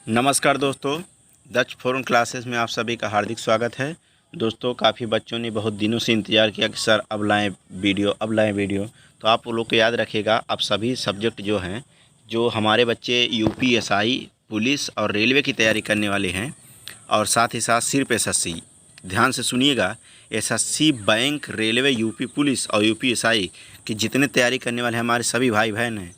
नमस्कार दोस्तों, दक्ष forum classes में आप सभी का हार्दिक स्वागत है। दोस्तों, काफ़ी बच्चों ने बहुत दिनों से इंतज़ार किया कि सर अब लाएँ वीडियो। तो आप लोग को याद रखिएगा, अब सभी सब्जेक्ट जो हैं, जो हमारे बच्चे यूपीएसआई, पुलिस और रेलवे की तैयारी करने वाले हैं, और साथ ही साथ सिर्फ एसएससी, ध्यान से सुनिएगा, SSC, bank, railway, UP police और यूपीएसआई की जितने तैयारी करने वाले हमारे सभी भाई बहन हैं,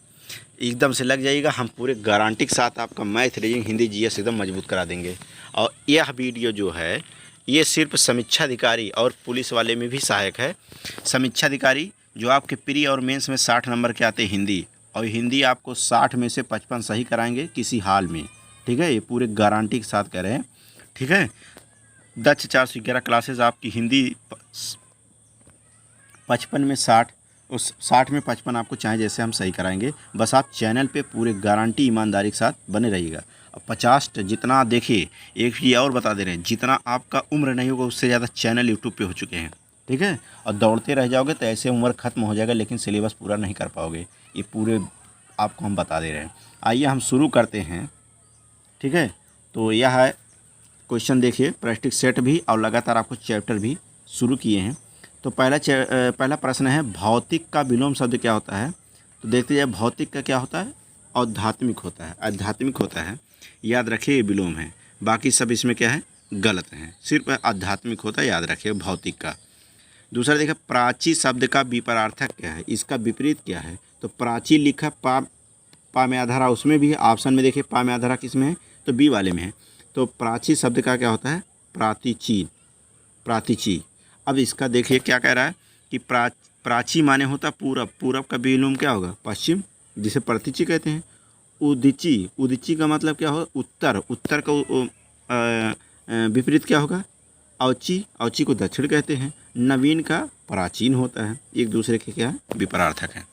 एकदम से लग जाइएगा। हम पूरे गारंटी के साथ आपका मैथ, रीजनिंग, हिंदी, जीएस एकदम मजबूत करा देंगे। और यह वीडियो जो है, ये सिर्फ समीक्षा अधिकारी और पुलिस वाले में भी सहायक है। समीक्षा अधिकारी जो आपके प्री और मेंस में 60 नंबर के आते हैं हिंदी, और हिंदी आपको 60 में से 55 सही कराएंगे किसी हाल में, ठीक है। ये पूरे गारंटी के साथ कह रहे हैं, ठीक है। दक्ष 411 क्लासेस आपकी हिंदी 55 में 60, उस 60 में 55 आपको चाहे जैसे हम सही कराएंगे। बस आप चैनल पे पूरे गारंटी ईमानदारी के साथ बने रहिएगा। अब 50 जितना देखिए, एक ये और बता दे रहे हैं, जितना आपका उम्र नहीं होगा उससे ज़्यादा चैनल यूट्यूब पे हो चुके हैं, ठीक है। और दौड़ते रह जाओगे तो ऐसे उम्र ख़त्म हो जाएगा, लेकिन सिलेबस पूरा नहीं कर पाओगे। ये पूरे आपको हम बता दे रहे हैं। आइए हम शुरू करते हैं, ठीक है। तो यह है क्वेश्चन, देखिए, प्रैक्टिस सेट भी और लगातार आपको चैप्टर भी शुरू किए हैं। तो पहला प्रश्न है, भौतिक का विलोम शब्द क्या होता है। तो देखते जाए, भौतिक का क्या होता है, आध्यात्मिक होता है, आध्यात्मिक होता है। याद रखिए, ये विलोम है, बाकी सब इसमें क्या है, गलत है। सिर्फ आध्यात्मिक होता है, याद रखिए, भौतिक का। दूसरा देखिए, प्राची शब्द का विपरार्थक क्या है, इसका विपरीत क्या है। तो प्राची लिखा पा में आधारा, उसमें भी ऑप्शन में देखिए पा में आधारा किस में है, तो बी वाले में है। तो प्राची शब्द का क्या होता है, प्रातीची। अब इसका देखिए क्या कह रहा है कि प्राची माने होता पूरब, पूरब का विलोम क्या होगा, पश्चिम, जिसे प्रतीची कहते हैं। उदिची का मतलब क्या होगा, उत्तर, उत्तर का विपरीत क्या होगा, औची को दक्षिण कहते हैं। नवीन का प्राचीन होता है, एक दूसरे के क्या विपरार्थक है।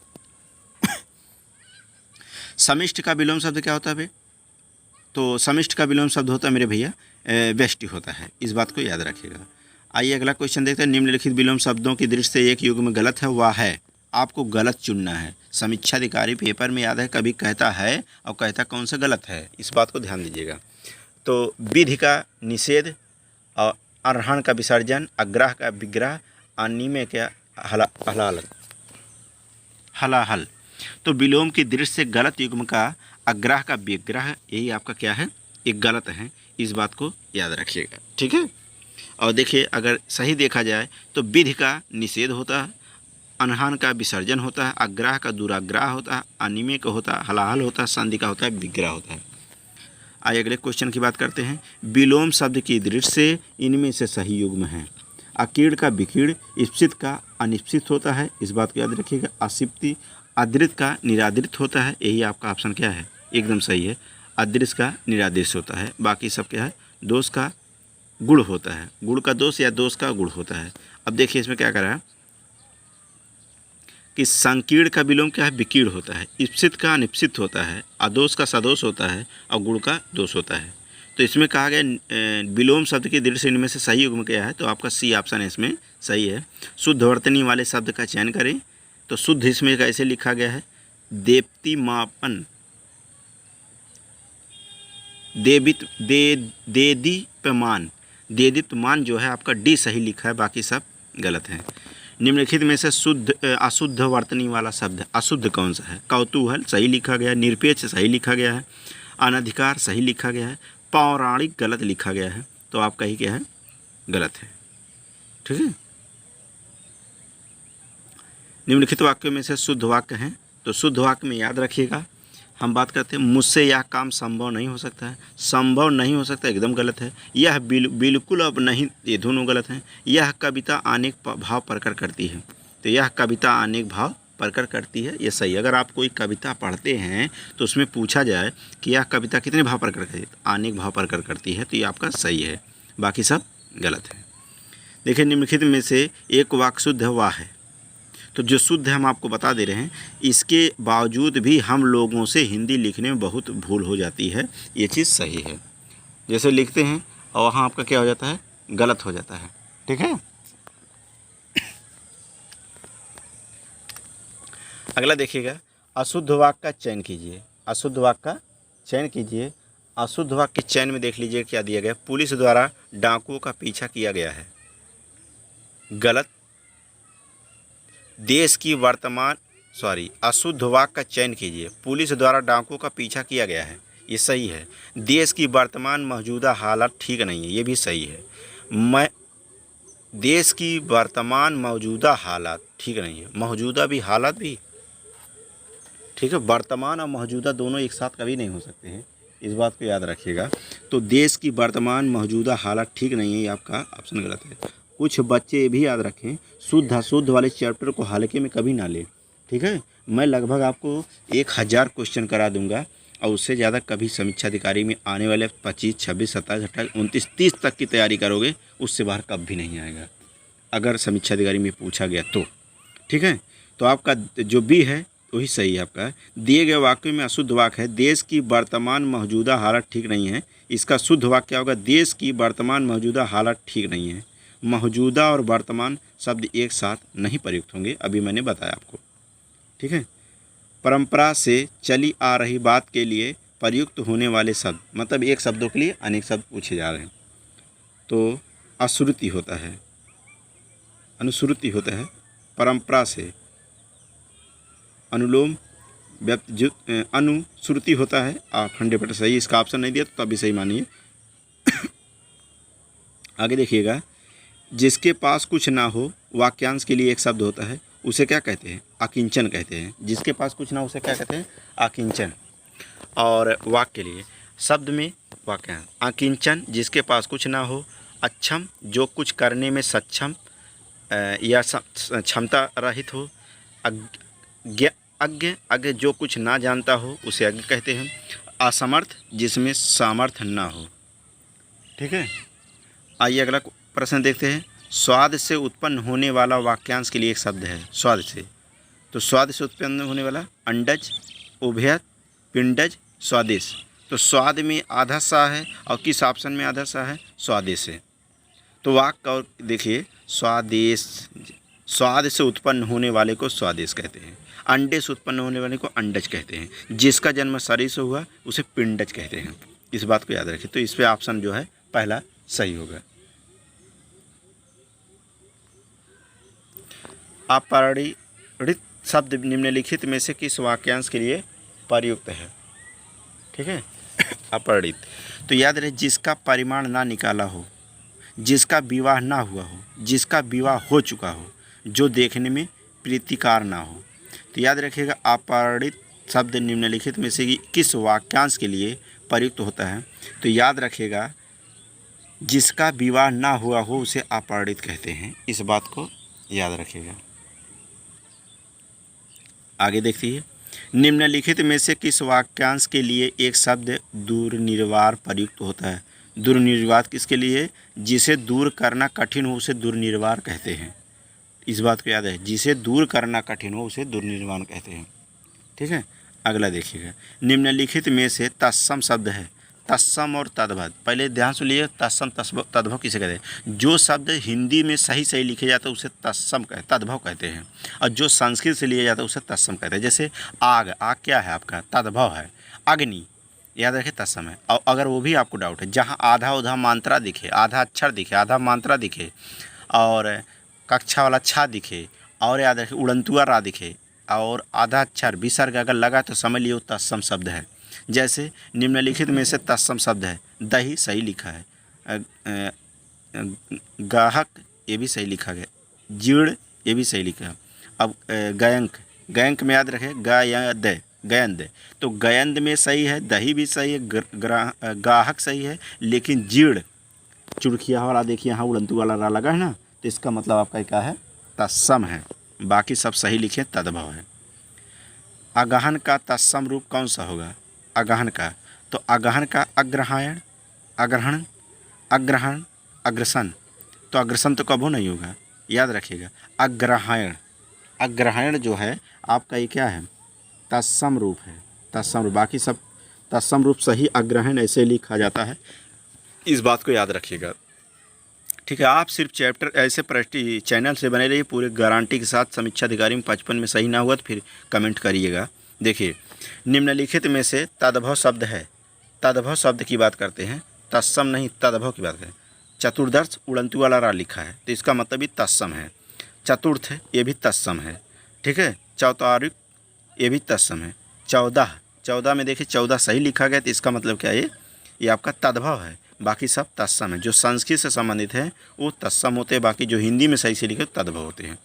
समिष्ट का विलोम शब्द क्या होता है भाई, तो समिष्ट का विलोम शब्द होता है मेरे भैया व्यष्टि होता है, इस बात को याद रखिएगा। आइए अगला क्वेश्चन देखते हैं, निम्नलिखित विलोम शब्दों की दृष्टि से एक युग में गलत है, वह है, आपको गलत चुनना है। समीक्षा अधिकारी पेपर में याद है कभी कहता है और कहता कौन सा गलत है, इस बात को ध्यान दीजिएगा। तो विधि का निषेध, और अरहण का विसर्जन, अग्राह का विग्रह, अनिमे का हलाहल। तो विलोम की दृष्टि से गलत युग्म का अग्राह का विग्रह, यही आपका क्या है, एक गलत है, इस बात को याद रखिएगा, ठीक है। और देखिए, अगर सही देखा जाए तो विधि का निषेध होता है, अनहान का विसर्जन होता है, अग्राह का दुराग्राह होता है, अनिमे का होता है हलाहल होता है, संधि का होता है विग्रह होता है। आइए अगले क्वेश्चन की बात करते हैं। विलोम शब्द की दृष्टि से इनमें से सही युग्म है। अकीर्ण का विकीर्ण, इप्सित का अनिप्सित होता है, इस बात को याद रखिएगा। असिप्ति, अदृत का निरादृत होता है, यही आपका ऑप्शन क्या है, एकदम सही है। अदृश्य का निरादेश होता है, बाकी सब क्या है, दोष का गुण होता है, गुण का दोष या दोष का गुण होता है। अब देखिए इसमें क्या कर रहा है कि संकीर्ण का विलोम क्या है, विकीर्ण होता है। इप्सित का अनिप्सित होता है, अदोष का सदोष होता है, और गुण का दोष होता है। तो इसमें कहा गया विलोम शब्द की दृष्टि से इनमें से सही युग्म क्या है, तो आपका सी ऑप्शन है, इसमें सही है। शुद्ध वर्तनी वाले शब्द का चयन करें। तो शुद्ध इसमें कैसे लिखा गया है, देप्तिमापन, देदीप्यमान, देदीप्यमान जो है आपका डी सही लिखा है, बाकी सब गलत है। निम्नलिखित में से अशुद्ध वर्तनी वाला शब्द अशुद्ध कौन सा है। कौतूहल सही लिखा गया है, निरपेक्ष सही लिखा गया है, अनधिकार सही लिखा गया है, पौराणिक गलत लिखा गया है। तो आपका ही क्या है, गलत है, ठीक है। निम्नलिखित वाक्यों में से शुद्ध वाक्य हैं। तो शुद्ध वाक्य में याद रखिएगा, हम बात करते हैं, मुझसे यह काम संभव नहीं हो सकता है, संभव नहीं हो सकता एकदम गलत है। यह बिल्कुल अब नहीं, ये दोनों गलत हैं। यह कविता अनेक भाव प्रकट करती है, तो यह कविता अनेक भाव प्रकट करती है, ये सही। अगर आप कोई कविता पढ़ते हैं तो उसमें पूछा जाए कि यह कविता कितने भाव प्रकट करती है, तो अनेक भाव प्रकट करती है, तो ये आपका सही है, बाकी सब गलत है। देखिए, निम्नलिखित में से एक वाक्य शुद्ध है, वह है। तो जो शुद्ध है हम आपको बता दे रहे हैं, इसके बावजूद भी हम लोगों से हिंदी लिखने में बहुत भूल हो जाती है, ये चीज़ सही है। जैसे लिखते हैं और वहाँ आपका क्या हो जाता है, गलत हो जाता है, ठीक है। अगला देखिएगा, अशुद्ध वाक्य का चयन कीजिए। अशुद्ध वाक्य का चयन कीजिए। अशुद्ध वाक्य चयन में देख लीजिए क्या दिया गया। पुलिस द्वारा डाकुओं का पीछा किया गया है, गलत। देश की वर्तमान अशुद्ध वाक्य का चयन कीजिए। पुलिस द्वारा डाकुओं का पीछा किया गया है, ये सही है। देश की वर्तमान मौजूदा हालत ठीक नहीं है, ये भी सही है। देश की वर्तमान मौजूदा हालत ठीक नहीं है, मौजूदा भी हालत भी ठीक है। वर्तमान और मौजूदा दोनों एक साथ कभी नहीं हो सकते हैं, इस बात को याद रखिएगा। तो देश की वर्तमान मौजूदा हालत ठीक नहीं है, ये आपका ऑप्शन गलत है। कुछ बच्चे ये भी याद रखें, शुद्ध अशुद्ध वाले चैप्टर को हल्के में कभी ना लें, ठीक है। मैं लगभग आपको 1000 क्वेश्चन करा दूंगा और उससे ज़्यादा कभी समीक्षा अधिकारी में आने वाले 25, 26, 27, 28, 29, 30 तक की तैयारी करोगे, उससे बाहर कभी नहीं आएगा अगर समीक्षा अधिकारी में पूछा गया तो, ठीक है। तो आपका जो बी है वही सही है आपका। दिए गए वाक्य में अशुद्ध वाक्य है, देश की वर्तमान मौजूदा हालत ठीक नहीं है। इसका शुद्ध वाक्य क्या होगा? देश की वर्तमान मौजूदा हालत ठीक नहीं है। मौजूदा और वर्तमान शब्द एक साथ नहीं प्रयुक्त होंगे, अभी मैंने बताया आपको, ठीक है। परंपरा से चली आ रही बात के लिए प्रयुक्त होने वाले शब्द, मतलब एक शब्दों के लिए अनेक शब्द पूछे जा रहे हैं। तो अश्रुति होता है, अनुश्रुति होता है, परंपरा से, अनुलोम अनुश्रुति होता है। आप 100% सही, इसका ऑप्शन नहीं दिया तो तभी सही मानिए। आगे देखिएगा, जिसके पास कुछ ना हो वाक्यांश के लिए एक शब्द होता है, उसे क्या कहते हैं? अकिंचन कहते हैं। जिसके पास कुछ ना हो उसे क्या कहते हैं? अकिंचन। और वाक्य के लिए शब्द में वाक्यांश, अकिंचन जिसके पास कुछ ना हो, अक्षम जो कुछ करने में सक्षम या क्षमता रहित हो, अज्ञ जो कुछ ना जानता हो उसे अज्ञ कहते हैं, असमर्थ जिसमें सामर्थ्य ना हो, ठीक है। आइए अगला प्रश्न देखते हैं। स्वाद से उत्पन्न होने वाला वाक्यांश के लिए एक शब्द है, स्वाद से। तो स्वाद से उत्पन्न होने वाला अंडज, उभयत, पिंडज, स्वादेश। तो स्वाद में आधा सा है और किस ऑप्शन में आधा सा है? स्वादेश है। तो वाक्य और देखिए, स्वादेश, स्वाद से उत्पन्न होने वाले को स्वादेश कहते हैं, अंडे से उत्पन्न होने वाले को अंडज कहते हैं, जिसका जन्म शरीर से हुआ उसे पिंडज कहते हैं। इस बात को याद रखिए। तो इस पे ऑप्शन जो है पहला सही होगा। अपरिणित शब्द निम्नलिखित में से किस वाक्यांश के लिए प्रयुक्त है? ठीक है, अपरिणित। तो याद रहे, जिसका परिमाण ना निकाला हो, जिसका विवाह ना हुआ हो, जिसका विवाह हो चुका हो, जो देखने में प्रीतिकार ना हो। तो याद रखिएगा, अपरिणित शब्द निम्नलिखित में से किस वाक्यांश के लिए प्रयुक्त होता है? तो याद रखिएगा, जिसका विवाह ना हुआ हो उसे अपरिणित कहते हैं। इस बात को याद रखिएगा। आगे देखिए, निम्नलिखित में से किस वाक्यांश के लिए एक शब्द दुर्निर्वार प्रयुक्त होता है? दुर्निर्वार किसके लिए? जिसे दूर करना कठिन हो उसे दुर्निर्वार कहते हैं। इस बात को याद है, जिसे दूर करना कठिन हो उसे दुर्निर्वाण कहते हैं, ठीक है। अगला देखिएगा, निम्नलिखित में से तत्सम शब्द है, तत्सम और तद्भव। पहले ध्यान से लिए, तत्सम तद्भव किसे कहते हैं? जो शब्द हिंदी में सही सही लिखे जाते हैं उसे तत्सम तद्भव कहते हैं, और जो संस्कृत से लिया जाता है उसे तत्सम कहते हैं। जैसे आग, आग क्या है आपका? तद्भव है। अग्नि, याद रखें तत्सम है। और अगर वो भी आपको डाउट है, जहाँ आधा उधा मात्रा दिखे, आधा अक्षर दिखे, आधा मात्रा दिखे, और कक्षा वाला छा दिखे, और याद रखें उड़ंतुआ रा दिखे, और आधा अक्षर विसर्ग अगर लगा तो समझ लियो तत्सम शब्द है। जैसे निम्नलिखित में से तत्सम शब्द है, दही सही लिखा है, गाहक ये भी सही लिखा गया, जीर्ण ये भी सही लिखा है। अब गयंक, गयंक में याद रखें गायद, गयंद। तो गयंद में सही है, दही भी सही है, गाहक सही है, लेकिन जीर्ण चुरखिया वाला देखिए यहाँ उड़ंतु वाला रा लगा है ना, तो इसका मतलब आपका क्या है? तत्सम है। बाकी सब सही लिखे तद्भव है। अगहन का तत्सम रूप कौन सा होगा? अगहन का, तो अगहन का अग्रहायण, अग्रहण, अग्रहण, अग्रसन। तो अग्रसन तो कबो नहीं होगा, याद रखिएगा। अग्रहायण, अग्रहायण जो है आपका ये क्या है? तत्सम रूप है, तत्सम रूप। बाकी सब तत्सम रूप सही, अग्रहण ऐसे लिखा जाता है, इस बात को याद रखिएगा, ठीक है। आप सिर्फ चैप्टर ऐसे चैनल से बने रहिए पूरे गारंटी के साथ। समीक्षा अधिकारी में 55 में सही ना हुआ तो फिर कमेंट करिएगा। देखिए, निम्नलिखित में से तद्भव शब्द है, तद्भव शब्द की बात करते हैं, तत्सम नहीं तद्भव की बात करें। चतुर्दश उड़ंतु वाला रा लिखा है तो इसका मतलब भी तत्सम है। चतुर्थ है ये भी तत्सम है, ठीक है। चौतारिक ये भी तत्सम है। 14 में देखिए 14 सही लिखा गया तो इसका मतलब क्या है, ये आपका तद्भव है। बाकी सब तत्सम है। जो संस्कृत से संबंधित है वो तत्सम होते हैं, बाकी जो हिंदी में सही से लिखे तद्भव होते हैं।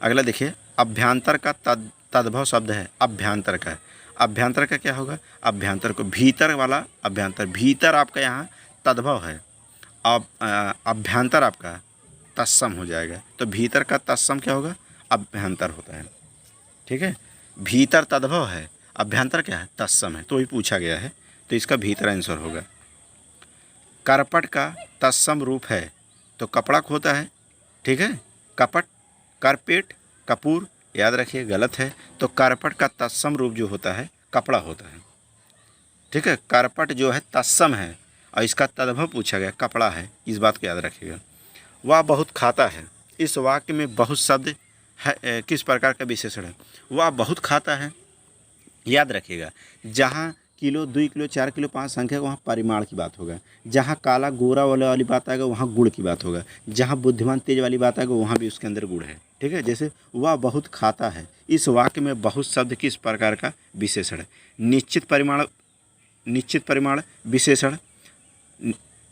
अगला देखिए अभ्यंतर का तद्भव शब्द है अभ्यंतर का। अभ्यंतर का क्या होगा, अभ्यंतर को भीतर वाला अभ्यंतर, भीतर आपका यहाँ तद्भव है। अब अभ्यंतर आपका तत्सम हो जाएगा, तो भीतर का तत्सम क्या होगा, अभ्यंतर होता है, ठीक है। भीतर तद्भव है, अभ्यंतर क्या है, तत्सम है, तो वही पूछा गया है, तो इसका भीतर आंसर होगा। करपट का तत्सम रूप है तो कपड़ा होता है, ठीक है। कपट, करपेट, कपूर, याद रखिए गलत है, तो करपट का तत्सम रूप जो होता है कपड़ा होता है, ठीक है। करपट जो है तत्सम है और इसका तद्भव पूछा गया कपड़ा है, इस बात को याद रखिएगा। वह बहुत खाता है, इस वाक्य में बहुत शब्द है, किस प्रकार का विशेषण है। वह बहुत खाता है, याद रखिएगा जहाँ किलो 2 किलो 4 किलो 5 संख्या वहाँ परिमाण की बात होगा। जहाँ काला गोरा वाली बात आएगा वहाँ गुड़ की बात होगा। जहाँ बुद्धिमान तेज वाली बात आएगा वहाँ भी उसके अंदर गुड़ है, ठीक है। जैसे वह बहुत खाता है, इस वाक्य में बहुत शब्द किस प्रकार का विशेषण है। निश्चित परिमाण विशेषण,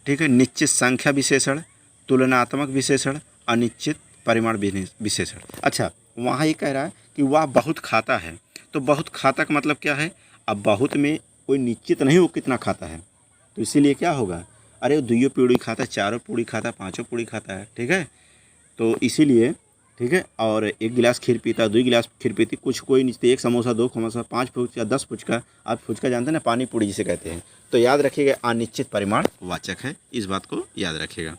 ठीक है। निश्चित संख्या विशेषण, तुलनात्मक विशेषण, अनिश्चित परिमाण विशेषण। अच्छा, वहाँ ये कह रहा है कि वह बहुत खाता है, तो बहुत खाता का मतलब क्या है, अब बहुत में कोई निश्चित नहीं वो कितना खाता है, तो इसीलिए क्या होगा, अरे 2 पूड़ी खाता है, 4 पूड़ी खाता है, 5 पूड़ी खाता है, ठीक है। तो इसीलिए, ठीक है। और 1 गिलास खीर पीता, 2 गिलास खीर पीती, कुछ कोई नहीं, 1 समोसा 2 समोसा 5 फुचका 10 फुचका, आप फुचका जानते हैं ना, पानी पूड़ी जिसे कहते हैं। तो याद रखिएगा अनिश्चित परिमाण वाचक है, इस बात को याद रखिएगा।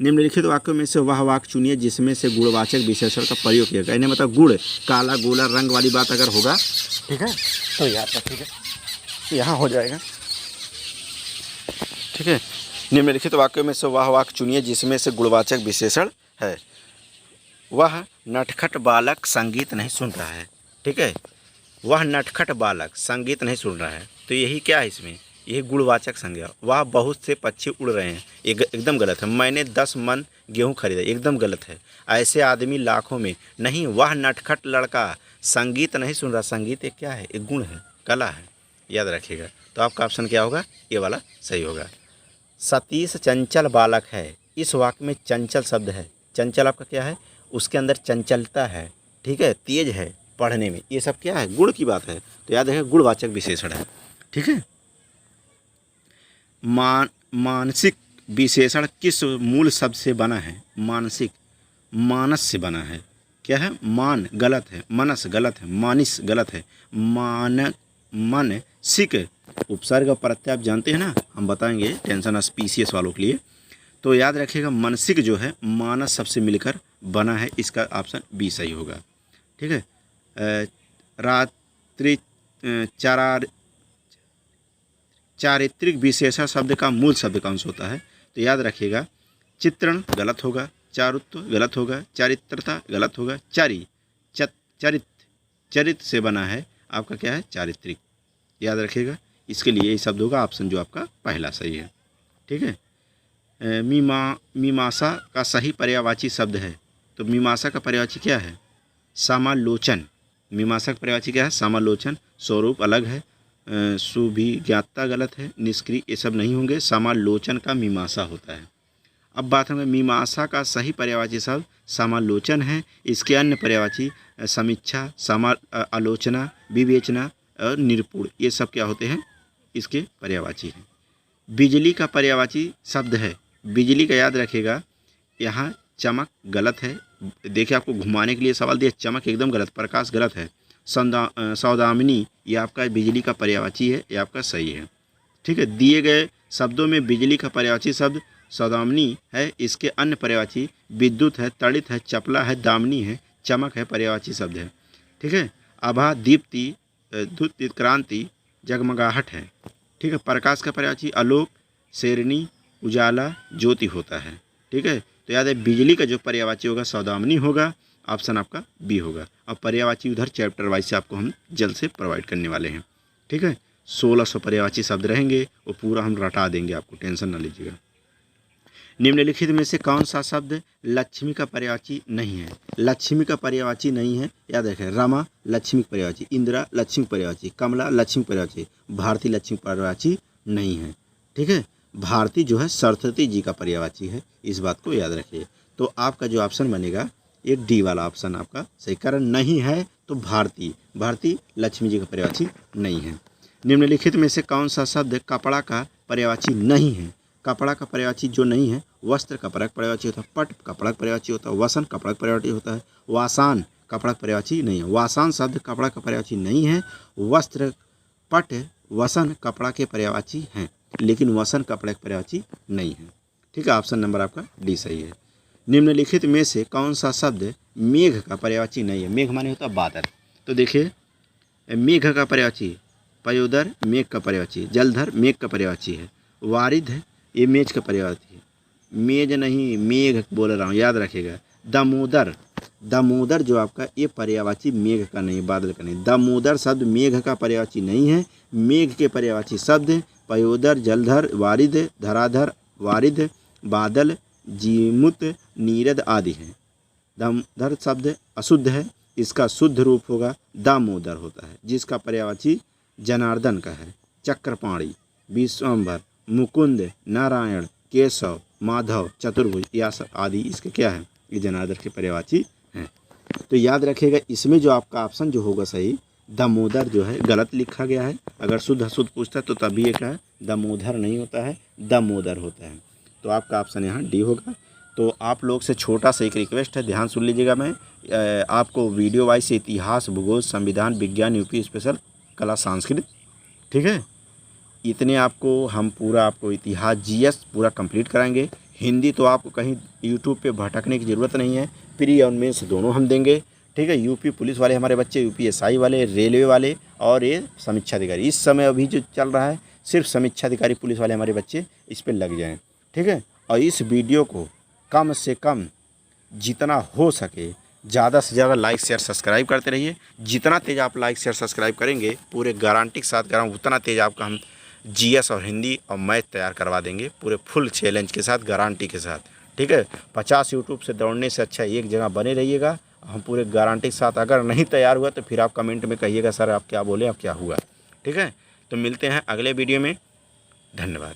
निम्नलिखित वाक्यों में से वह वाक्य चुनिए जिसमें से गुणवाचक विशेषण का प्रयोग किया गया। इन्हें मतलब गुड़, काला गोला रंग वाली बात अगर होगा, ठीक है, तो याद रखिएगा, यहाँ हो जाएगा, ठीक है। निम्नलिखित वाक्यों में से वह वाक्य चुनिए जिसमें से गुणवाचक विशेषण है। वह नटखट बालक संगीत नहीं सुन रहा है, ठीक है। वह नटखट बालक संगीत नहीं सुन रहा है, तो यही क्या है इसमें, यही गुणवाचक संज्ञा। वह बहुत से पक्षी उड़ रहे हैं, एकदम गलत है। मैंने 10 मन गेहूं खरीदा, एकदम गलत है। ऐसे आदमी लाखों में नहीं, वह नटखट लड़का संगीत नहीं सुन रहा। संगीत एक क्या है, एक गुण है, कला है, याद रखिएगा। तो आपका ऑप्शन क्या होगा, ये वाला सही होगा। सतीश चंचल बालक है, इस वाक्य में चंचल शब्द है। चंचल आपका क्या है, उसके अंदर चंचलता है, ठीक है, तेज है पढ़ने में, ये सब क्या है, गुण की बात है, तो याद रखिए गुणवाचक विशेषण है, ठीक है। मानसिक विशेषण किस मूल शब्द से बना है, मानसिक, मानस से बना है। क्या है, मान गलत है, मनस गलत है, मानिस गलत है, मन सिक उपसर्ग प्रत्यय आप जानते हैं ना, हम बताएंगे टेंशन स्पीसीएस वालों के लिए। तो याद रखिएगा मानसिक जो है मानस शब्द से मिलकर बना है, इसका ऑप्शन बी सही होगा, ठीक है। रात्रि चारित्रिक विशेषण शब्द का मूल शब्द कौन सा होता है, तो याद रखिएगा चित्रण गलत होगा, चारुत्व गलत होगा, चारित्रता गलत होगा, चरित्र से बना है आपका क्या है, चारित्रिक, याद रखिएगा। इसके लिए ये शब्द होगा ऑप्शन जो आपका पहला सही है, ठीक है। मीमांसा का सही पर्यायवाची शब्द है, तो मीमांसा का पर्यायवाची क्या है, समालोचन। मीमांसा का पर्यायवाची क्या है, समालोचन। स्वरूप अलग है, सुभिज्ञाता गलत है, निष्क्रिय ये सब नहीं होंगे, समालोचन का मीमांसा होता है। अब बात होगी मीमांसा का सही पर्यायवाची शब्द समालोचन है, इसके अन्य पर्यायवाची समीक्षा, आलोचना, विवेचना और निरूपण, ये सब क्या होते हैं, इसके पर्यायवाची हैं। बिजली का पर्यायवाची शब्द है, बिजली का याद रखिएगा, यहाँ चमक गलत है, देखिए आपको घुमाने के लिए सवाल दिया, चमक एकदम गलत, प्रकाश गलत है। सौदामिनी ये आपका बिजली का पर्यायवाची है, ये आपका सही है, ठीक है। दिए गए शब्दों में बिजली का पर्यायवाची शब्द सौदामिनी है, इसके अन्य पर्यायवाची विद्युत है, तड़ित है, चपला है, दामिनी है, चमक है, पर्यायवाची शब्द है, ठीक है। आभा, दीप्ति, द्युत, क्रांति, जगमगाहट है, ठीक है। प्रकाश का पर्यायवाची आलोक, शेरनी, उजाला, ज्योति होता है, ठीक है। तो याद है बिजली का जो पर्यायवाची होगा सौदामिनी होगा, ऑप्शन आपका बी होगा। अब पर्यायवाची उधर चैप्टर वाइज से आपको हम जल्द से प्रोवाइड करने वाले हैं, ठीक है। 1600 पर्यायवाची शब्द रहेंगे, वो पूरा हम रटा देंगे, आपको टेंशन ना लीजिएगा। निम्नलिखित में से कौन सा शब्द लक्ष्मी का पर्यायवाची नहीं है? लक्ष्मी का पर्यायवाची नहीं है, याद रखें। रमा लक्ष्मी का पर्यायवाची, इंदिरा लक्ष्मी का पर्यायवाची, कमला लक्ष्मी का पर्यायवाची, भारती लक्ष्मी का पर्यायवाची नहीं है। ठीक है, भारती जो है सरस्वती जी का पर्यायवाची है, इस बात को याद रखिए। तो आपका जो ऑप्शन बनेगा ये डी वाला ऑप्शन आपका सही। कारण नहीं है तो भारती लक्ष्मी जी का पर्यायवाची नहीं है। निम्नलिखित में से कौन सा शब्द कपड़ा का पर्यायवाची नहीं है? कपड़ा का पर्यायवाची जो नहीं है, वस्त्र कपड़ा का पर्यायवाची होता है, पट कपड़ा का पर्यायवाची होता है, वसन कपड़ा का पर्यायवाची होता है, वासान कपड़ा का पर्यायवाची नहीं है। वासान शब्द कपड़ा का पर्यायवाची नहीं है, वस्त्र पट वसन कपड़ा के पर्यायवाची हैं, लेकिन वसन कपड़ा का पर्यायवाची नहीं है। ठीक है, ऑप्शन नंबर आपका डी सही है। निम्नलिखित में से कौन सा शब्द मेघ का पर्यायवाची नहीं है? मेघ माने होता है बादल। तो देखिए, मेघ का पर्यायवाची पयोदर मेघ का पर्यायवाची, जलधर मेघ का पर्यायवाची है, वारिध ये मेज का पर्यायवाची है, मेज नहीं मेघ बोल रहा हूँ, याद रखिएगा। दामोदर जो आपका ये पर्यायवाची मेघ का नहीं, बादल का नहीं। दामोदर शब्द मेघ का पर्यायवाची नहीं है। मेघ के पर्यायवाची शब्द पयोदर, जलधर, वारिध, धराधर, वारिध, बादल, जीमुत, नीरद आदि हैं। दामोदर शब्द अशुद्ध है, इसका शुद्ध रूप होगा दामोदर होता है, जिसका पर्यायवाची जनार्दन का है। चक्रपाणी, विश्वम्भर, मुकुंद, नारायण, केशव, माधव, चतुर्भुज या आदि इसके क्या है? ये जनार्दन के पर्यायवाची हैं। तो याद रखिएगा, इसमें जो आपका ऑप्शन जो होगा सही, दामोदर जो है गलत लिखा गया है। अगर शुद्ध अशुद्ध पूछता है तो तभी ये क्या है? दामोदर नहीं होता है, दामोदर होता है। तो आपका ऑप्शन यहाँ डी होगा। तो आप लोग से छोटा सा एक रिक्वेस्ट है, ध्यान सुन लीजिएगा। मैं आपको वीडियो वाइज से इतिहास, भूगोल, संविधान, विज्ञान, यूपी स्पेशल, कला, संस्कृत, ठीक है, इतने आपको हम पूरा आपको इतिहास जीएस पूरा कंप्लीट कराएंगे। हिंदी तो आपको कहीं यूट्यूब पे भटकने की ज़रूरत नहीं है, प्री और मेंस दोनों हम देंगे। ठीक है, यूपी पुलिस वाले हमारे बच्चे, यूपीएसआई वाले, रेलवे वाले और ये समीक्षा अधिकारी, इस समय अभी जो चल रहा है सिर्फ समीक्षा अधिकारी पुलिस वाले हमारे बच्चे इस पर लग जाएँ। ठीक है, और इस वीडियो को कम से कम जितना हो सके ज़्यादा से ज़्यादा लाइक शेयर सब्सक्राइब करते रहिए। जितना तेज़ आप लाइक शेयर सब्सक्राइब करेंगे, पूरे गारंटी के साथ कह रहा हूँ, उतना तेज़ आपका हम जीएस और हिंदी और मैथ तैयार करवा देंगे, पूरे फुल चैलेंज के साथ, गारंटी के साथ। ठीक है, 50 यूट्यूब से दौड़ने से अच्छा एक जगह बने रहिएगा। हम पूरे गारंटी के साथ, अगर नहीं तैयार हुआ तो फिर आप कमेंट में कहिएगा सर आप क्या बोले, अब क्या हुआ। ठीक है, तो मिलते हैं अगले वीडियो में। धन्यवाद।